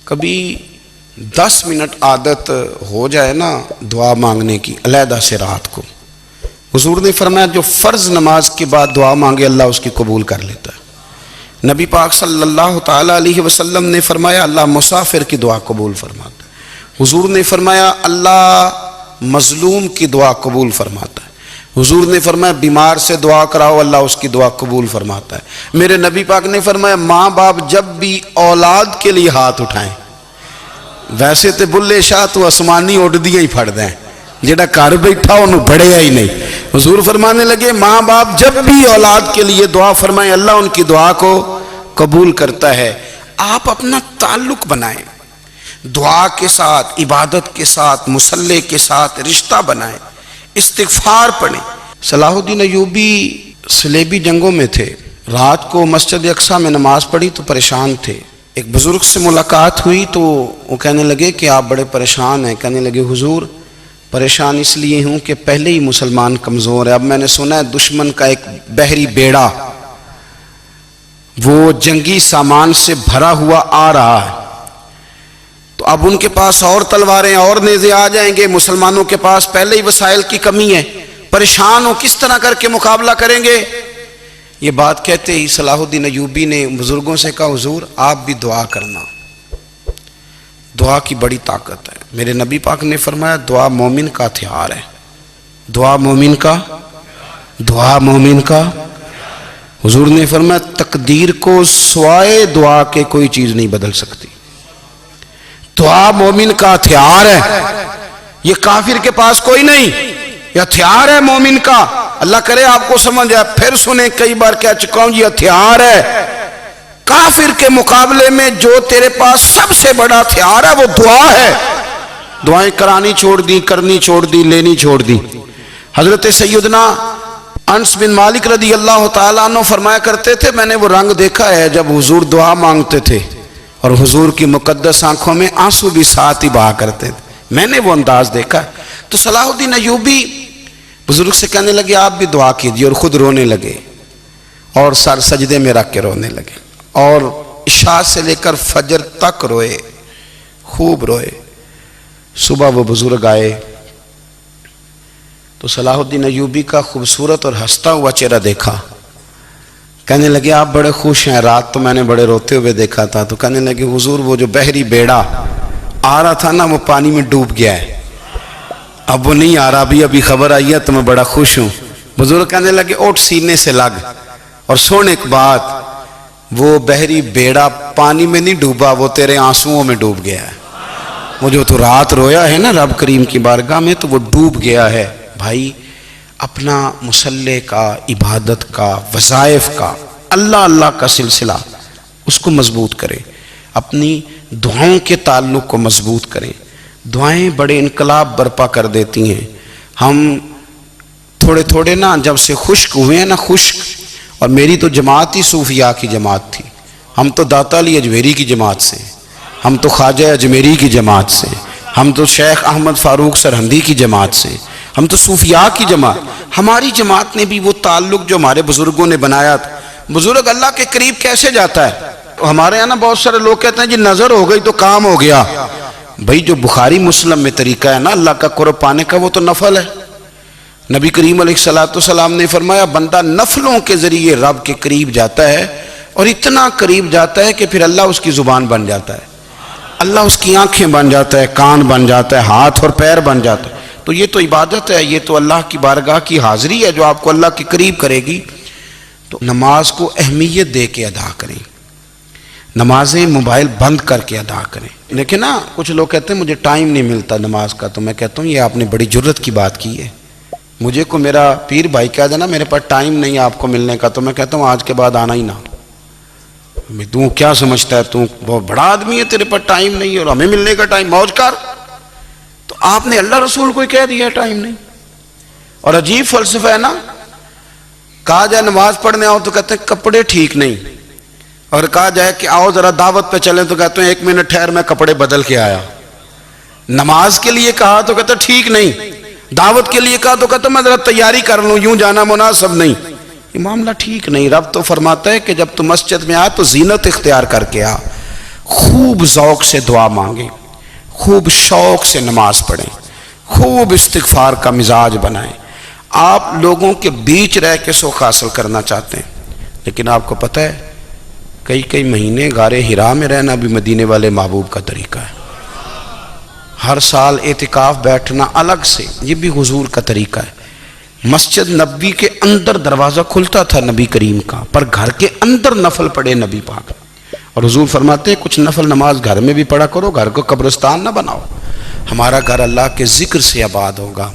کبھی 10 منٹ عادت ہو جائے نا دعا مانگنے کی علیحدہ سے رات کو، حضور نے فرمایا جو فرض نماز کے بعد دعا مانگے اللہ اس کی قبول کر لیتا ہے۔ نبی پاک صلی اللہ تعالیٰ علیہ وسلم نے فرمایا اللہ مسافر کی دعا قبول فرماتا ہے۔ حضور نے فرمایا اللہ مظلوم کی دعا قبول فرماتا ہے۔ حضور نے فرمایا بیمار سے دعا کراؤ اللہ اس کی دعا قبول فرماتا ہے۔ میرے نبی پاک نے فرمایا ماں باپ جب بھی اولاد کے لیے ہاتھ اٹھائیں، ویسے تے بلے شاہ تو آسمانی اڑ دیا ہی پھڑ دیں، جڑا گھر بیٹھا انہوں بڑھیا ہی نہیں۔ حضور فرمانے لگے ماں باپ جب بھی اولاد کے لیے دعا فرمائیں اللہ ان کی دعا کو قبول کرتا ہے۔ آپ اپنا تعلق بنائیں دعا کے ساتھ، عبادت کے ساتھ، مصلی کے ساتھ رشتہ بنائیں، استغفار پڑھیں۔ صلاح الدین ایوبی صلیبی جنگوں میں تھے، رات کو مسجد اقصیٰ میں نماز پڑھی تو پریشان تھے۔ ایک بزرگ سے ملاقات ہوئی تو وہ کہنے لگے کہ آپ بڑے پریشان ہیں۔ کہنے لگے حضور پریشان اس لیے ہوں کہ پہلے ہی مسلمان کمزور ہے، اب میں نے سنا ہے دشمن کا ایک بحری بیڑا وہ جنگی سامان سے بھرا ہوا آ رہا ہے، تو اب ان کے پاس اور تلواریں اور نیزے آ جائیں گے، مسلمانوں کے پاس پہلے ہی وسائل کی کمی ہے، پریشان ہو کس طرح کر کے مقابلہ کریں گے۔ یہ بات کہتے ہی صلاح الدین ایوبی نے بزرگوں سے کہا حضور آپ بھی دعا کرنا، دعا کی بڑی طاقت ہے۔ میرے نبی پاک نے فرمایا دعا مومن کا ہتھیار ہے، دعا مومن کا حضور نے فرمایا تقدیر کو سوائے دعا کے کوئی چیز نہیں بدل سکتی، دعا مومن کا ہتھیار ہے، یہ کافر کے پاس کوئی نہیں، یہ ہتھیار ہے مومن کا۔ اللہ کرے آپ کو سمجھ آئے، پھر سنیں کئی بار کہہ چکا ہوں یہ ہتھیار ہے۔ کافر کے مقابلے میں جو تیرے پاس سب سے بڑا ہتھیار ہے وہ دعا ہے۔ دعائیں کرانی چھوڑ دی، کرنی چھوڑ دی، لینی چھوڑ دی۔ حضرت سیدنا انس بن مالک رضی اللہ تعالیٰ عنہ فرمایا کرتے تھے میں نے وہ رنگ دیکھا ہے جب حضور دعا مانگتے تھے اور حضور کی مقدس آنکھوں میں آنسو بھی ساتھ ہی بہا کرتے تھے، میں نے وہ انداز دیکھا۔ تو صلاح الدین ایوبی بزرگ سے کہنے لگے آپ بھی دعا کیجیے، اور خود رونے لگے اور سر سجدے میں رکھ کے رونے لگے، اور عشاء سے لے کر فجر تک روئے، خوب روئے۔ صبح وہ بزرگ آئے تو صلاح الدین ایوبی کا خوبصورت اور ہنستا ہوا چہرہ دیکھا، کہنے لگے آپ بڑے خوش ہیں، رات تو میں نے بڑے روتے ہوئے دیکھا تھا۔ تو کہنے لگے حضور وہ جو بحری بیڑا آ رہا تھا نا وہ پانی میں ڈوب گیا ہے، اب وہ نہیں آ رہا، ابھی خبر آئی ہے تو میں بڑا خوش ہوں۔ بزرگ کہنے لگے اوٹ سینے سے لگ اور سن ایک بات، وہ بحری بیڑا پانی میں نہیں ڈوبا، وہ تیرے آنسوؤں میں ڈوب گیا ہے۔ وہ جو تو رات رویا ہے نا رب کریم کی بارگاہ میں تو وہ ڈوب گیا ہے۔ بھائی اپنا مصلی کا، عبادت کا، وظائف کا، اللہ کا سلسلہ اس کو مضبوط کریں، اپنی دعاؤں کے تعلق کو مضبوط کریں۔ دعائیں بڑے انقلاب برپا کر دیتی ہیں۔ ہم تھوڑے نا جب سے خشک ہوئے ہیں نا، خشک، اور میری تو جماعت ہی صوفیاء کی جماعت تھی، ہم تو داتا علی اجمیری کی جماعت سے، ہم تو خواجہ اجمیری کی جماعت سے، ہم تو شیخ احمد فاروق سرہندی کی جماعت سے، ہم تو صوفیاء کی جماعت۔ ہماری جماعت نے بھی وہ تعلق جو ہمارے بزرگوں نے بنایا تھا۔ بزرگ اللہ کے قریب کیسے جاتا ہے؟ ہمارے یہاں نا بہت سارے لوگ کہتے ہیں جی نظر ہو گئی تو کام ہو گیا۔ بھائی جو بخاری مسلم میں طریقہ ہے نا اللہ کا قرب پانے کا وہ تو نفل ہے۔ نبی کریم علیہ السلام نے فرمایا بندہ نفلوں کے ذریعے رب کے قریب جاتا ہے، اور اتنا قریب جاتا ہے کہ پھر اللہ اس کی زبان بن جاتا ہے، اللہ اس کی آنکھیں بن جاتا ہے، کان بن جاتا ہے، ہاتھ اور پیر بن جاتا ہے۔ تو یہ تو عبادت ہے، یہ تو اللہ کی بارگاہ کی حاضری ہے جو آپ کو اللہ کے قریب کرے گی۔ تو نماز کو اہمیت دے کے ادا کریں، نمازیں موبائل بند کر کے ادا کریں۔ لیکن نا کچھ لوگ کہتے ہیں مجھے ٹائم نہیں ملتا نماز کا، تو میں کہتا ہوں یہ آپ نے بڑی جرت کی بات کی ہے۔ مجھے کو میرا پیر بھائی کہہ دینا میرے پاس ٹائم نہیں آپ کو ملنے کا، تو میں کہتا ہوں آج کے بعد آنا ہی نہ۔ تو کیا سمجھتا ہے تو بہت بڑا آدمی ہے، تیرے پاس ٹائم نہیں ہے اور ہمیں ملنے کا ٹائم، موج کر۔ تو آپ نے اللہ رسول کو کہہ دیا ٹائم نہیں۔ اور عجیب فلسفہ ہے نا، کہا جائے نماز پڑھنے آؤ تو کہتے ہیں کپڑے ٹھیک نہیں، اور کہا جائے کہ آؤ ذرا دعوت پہ چلیں تو کہتے ہیں 1 منٹ ٹھہر میں کپڑے بدل کے آیا۔ نماز کے لیے کہا تو کہتے ہیں ٹھیک نہیں، دعوت کے لیے کہا تو کہتے ہیں میں ذرا تیاری کر لوں، یوں جانا مناسب نہیں۔ یہ معاملہ ٹھیک نہیں۔ رب تو فرماتا ہے کہ جب تو مسجد میں آ تو زینت اختیار کر کے آ، خوب ذوق سے دعا مانگیں، خوب شوق سے نماز پڑھیں، خوب استغفار کا مزاج بنائیں۔ آپ لوگوں کے بیچ رہ کے سکھ حاصل کرنا چاہتے ہیں، لیکن آپ کو پتہ ہے کئی مہینے غار حرا میں رہنا بھی مدینے والے محبوب کا طریقہ ہے۔ ہر سال اعتکاف بیٹھنا الگ سے، یہ بھی حضور کا طریقہ ہے۔ مسجد نبوی کے اندر دروازہ کھلتا تھا نبی کریم کا، پر گھر کے اندر نفل پڑھے نبی پاک، اور حضور فرماتے ہیں کچھ نفل نماز گھر میں بھی پڑھا کرو، گھر کو قبرستان نہ بناؤ۔ ہمارا گھر اللہ کے ذکر سے آباد ہوگا۔